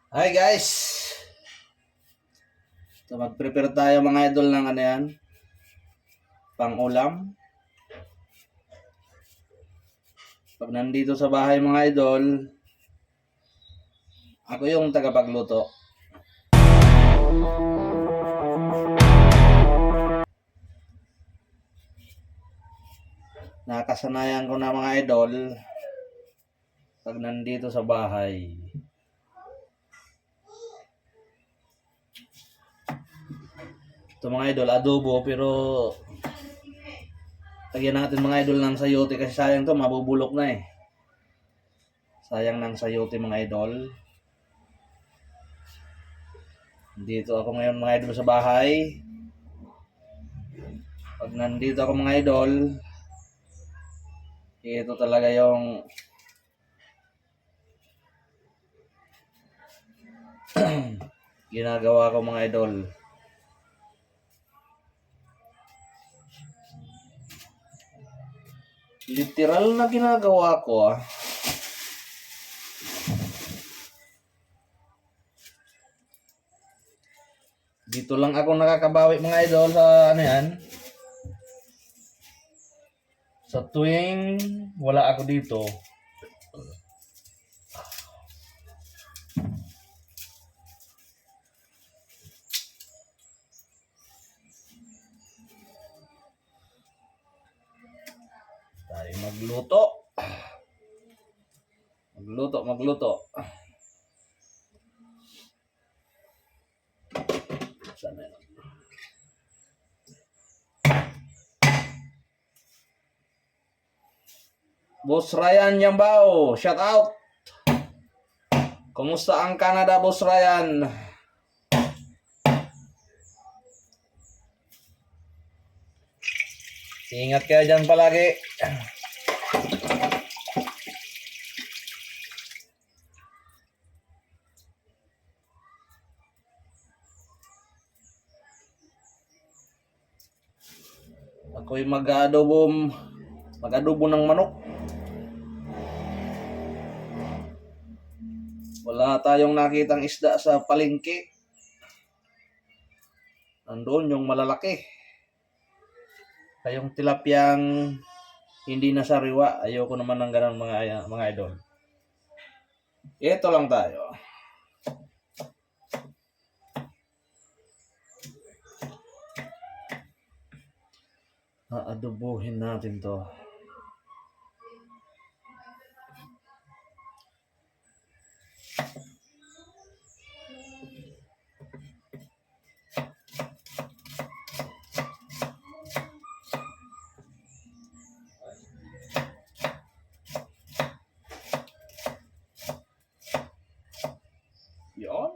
Hi guys! So mag-prepare tayo mga idol ng ano yan, pang-ulam. Pag nandito sa bahay mga idol, ako yung tagapagluto. Nakasanayan ko na mga idol, pag nandito sa bahay. Ito mga idol, adobo pero lagyan natin mga idol ng sayote kasi sayang to, mabubulok na eh. Sayang ng sayote mga idol. Dito ako ngayon mga idol sa bahay. Pag nandito ako mga idol, ito talaga yung ginagawa ko mga idol. Literal na ginagawa ko Dito lang ako nakakabawi mga idol sa ano yan. Sa tuwing wala ako dito. Tayo magluto. Magluto. Sana yun. Boss Ryan Yambao, shout out. Kumusta ang Canada, Boss Ryan? Ingat kayo dyan palagi. Ako'y mag-adobo ng manok. Wala tayong nakitang isda sa palengke. Nandun yung malalaki. Kayong tilapyang hindi na sariwa. Ayoko naman ng ganun mga idol. Ito lang tayo. Aadobohin natin to. Yon.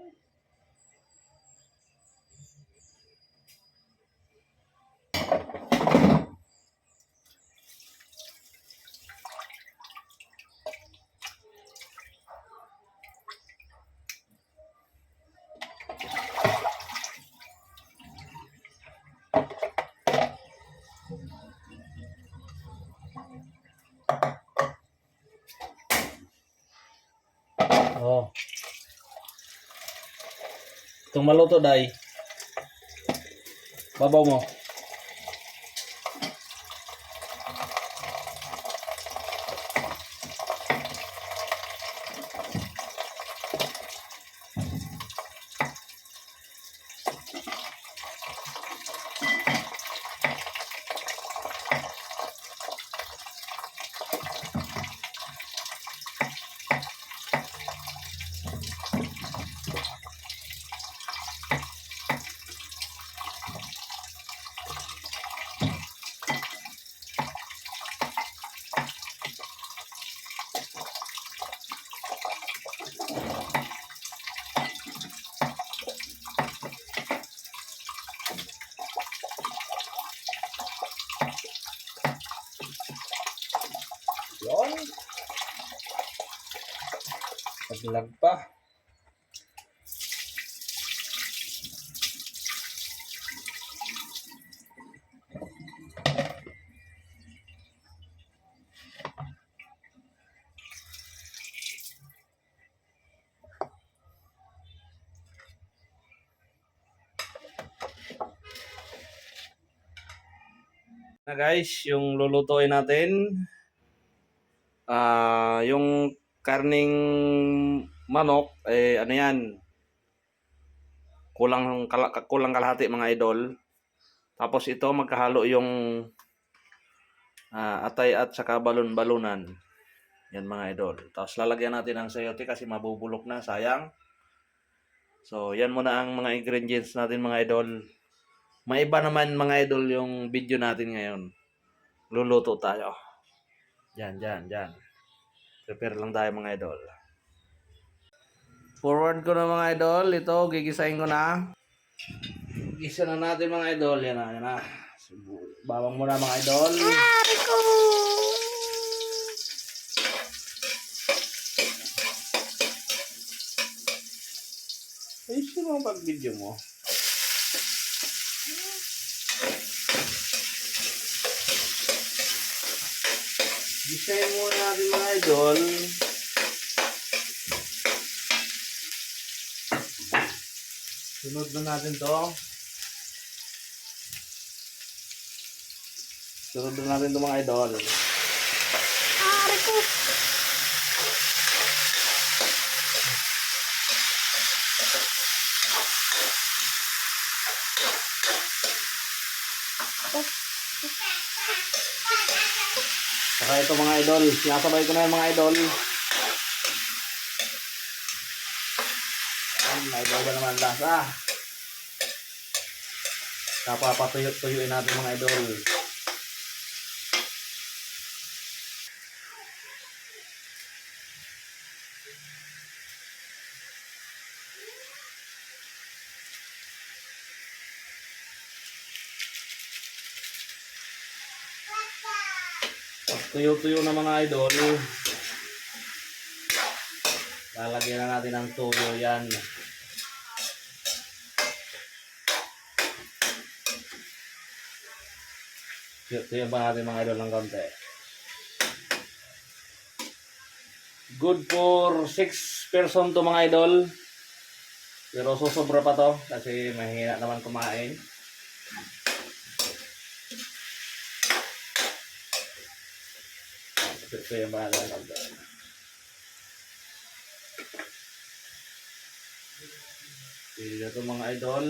Oh. Itong maluto day. Babaw mo. Yon. Paglag pa. Na guys, yung lulutuin natin, yung karning manok, ano yan, kulang kalahati mga idol. Tapos ito magkahalo yung atay at saka balon-balunan. Yan mga idol. Tapos lalagyan natin ng sayote kasi mabubulok na, sayang. So yan muna ang mga ingredients natin mga idol. Maiba naman mga idol yung video natin ngayon. Luluto tayo. Yan. Prepare lang tayo mga idol. Forward ko na mga idol. Ito, gigisahin ko na. Gisa na natin mga idol. Yan na. Bawang muna mga idol. Rico! Ay, sino ang pag-video mo? Gisahin muna natin mga idol. Sunod na natin to. Sunod na natin to mga idol. Rico! Saka ito mga idol. Sinasabay ko na yung mga idol. May iba naman lasa. Napapatuyot-tuyuin natin mga idol. Pag tuyo-tuyo na mga idol, lalagyan na natin ng tuyo yan. Tuyo pa natin mga idol ng konti. Good for 6 person to mga idol. Pero susobra pa to kasi mahina naman kumain. Tuyo pa natin ng konti. Tuyo to mga idol.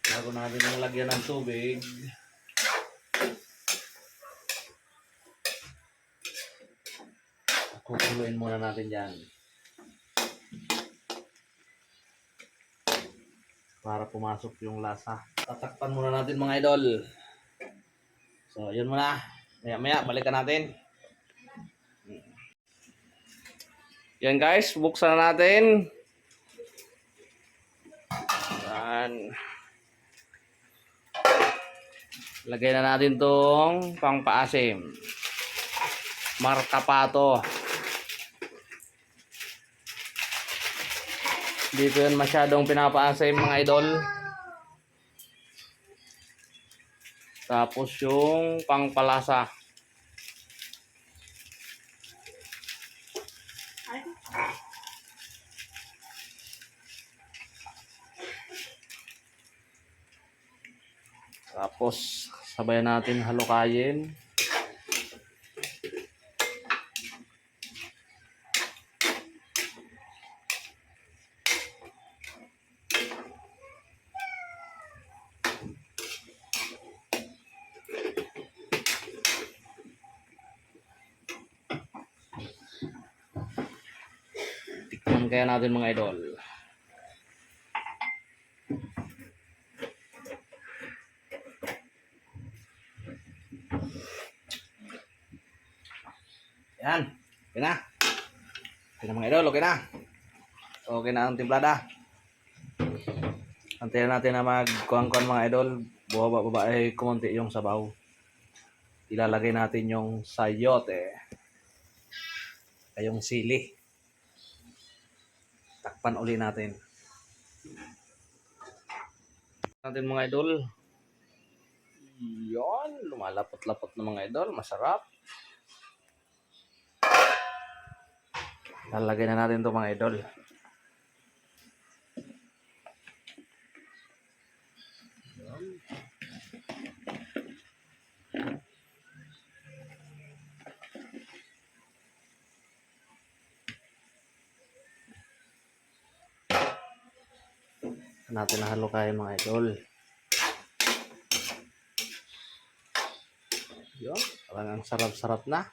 Bago natin ang lagyan ng tubig, kukuluin muna natin dyan para pumasok yung lasa. Tatakpan muna natin mga idol. So yun muna, maya balikan natin. Yan guys, buksan na natin. Yan. Lagay na natin tong pangpaasim. Markapato. Hindi ko yun masyadong pinapaasim mga idol. Tapos yung pangpalasa. Tapos sabay natin halukayin. Tikman kaya natin mga idol. Yan. Okay na. Okay na mga idol. Okay na. Okay na ang timplada. Antayin natin na magkuhan-kuhan mga idol. Buha-baba ay kumunti yung sabaw. Ilalagay natin yung sayote. Yung sili. Takpan uli natin. Natin mga idol. Yon, lumalapot-lapot na mga idol. Masarap. Lalagay na natin to mga idol. Natin na halukayin mga idol. Yun, parang ang sarap-sarap na.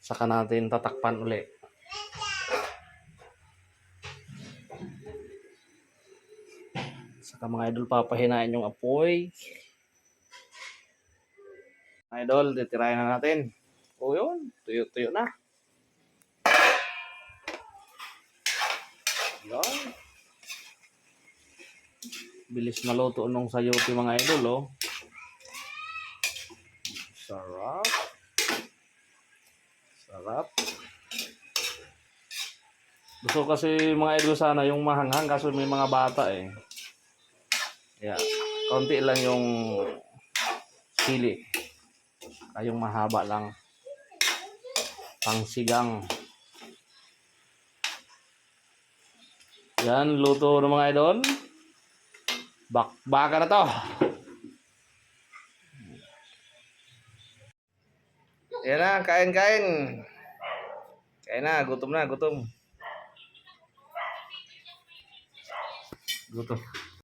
Saka natin tatakpan uli. Saka mga idol, papahinain yung apoy. Mga idol, titirahin na natin. O yun, tuyo-tuyo na. Yun. Bilis maluto nung sayote mga idol, oh. Sarap. Sarap. Gusto kasi mga idol sana yung mahanghang kaso may mga bata eh. Yeah. Konti lang yung sili. Yung mahaba lang. Pangsigang. Yan, luto ng mga idol. Bakbaka na to. Yan na, kain-kain. Kain na, gutom na, gutom. Gutom.